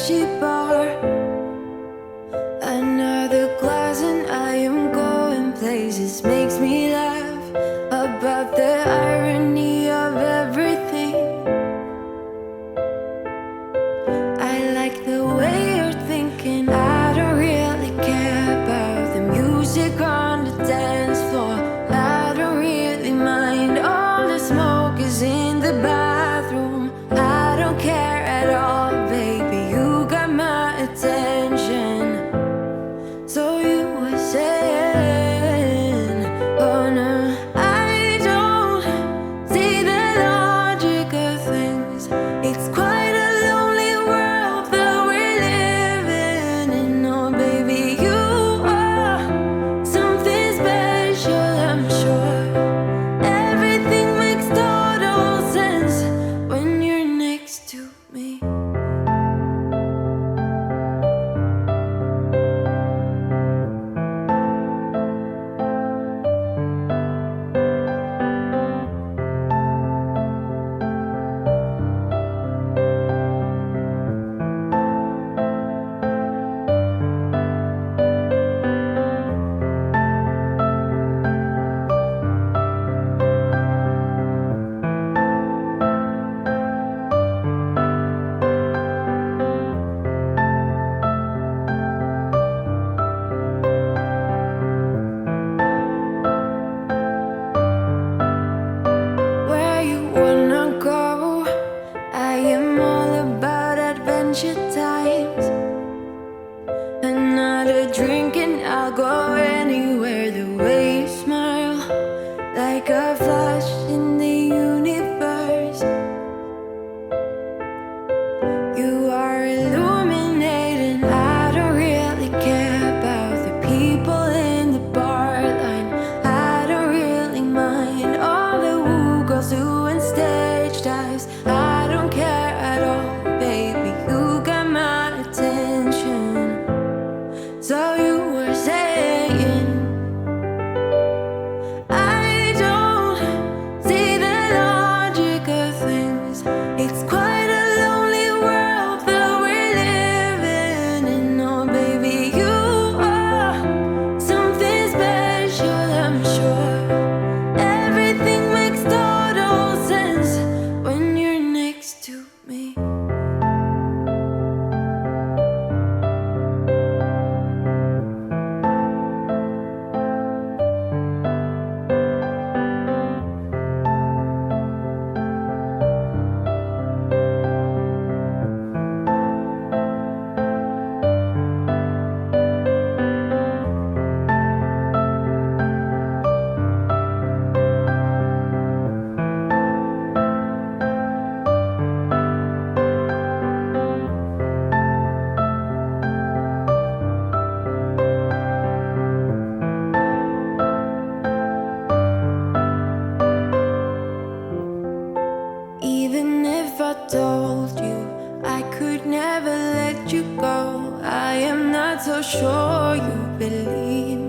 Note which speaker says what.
Speaker 1: sushi bar. Another glass and I am going places. Makes me laugh about the irony of everything. I like the way you're thinking. I don't really care about the music on the dance floor. I don't really mind all the smoke is in the bathroom. I don't care at all, baby. You got my attention. So you were saying, oh no, I don't see the logic of things. It's quite a lonely world that we're living in. Oh baby, you are something special, I'm sure. Everything makes total sense when you're next to me. Where you wanna go? I am all about adventure times. Another drink and I'll go anywhere. The way you smile, like a flash in the universe. You are illuminating. I don't really care about the people in the bar line. I don't really mind all the woo girls doing stage dives. I don't care at all, baby. You got my attention. So you were saying, I don't see the logic of things. It's quite a lonely world that we're living in. Oh baby, you are something special, I'm sure. Everything makes total sense when you're next to me. Even if I told you I could never let you go, I am not so sure you believe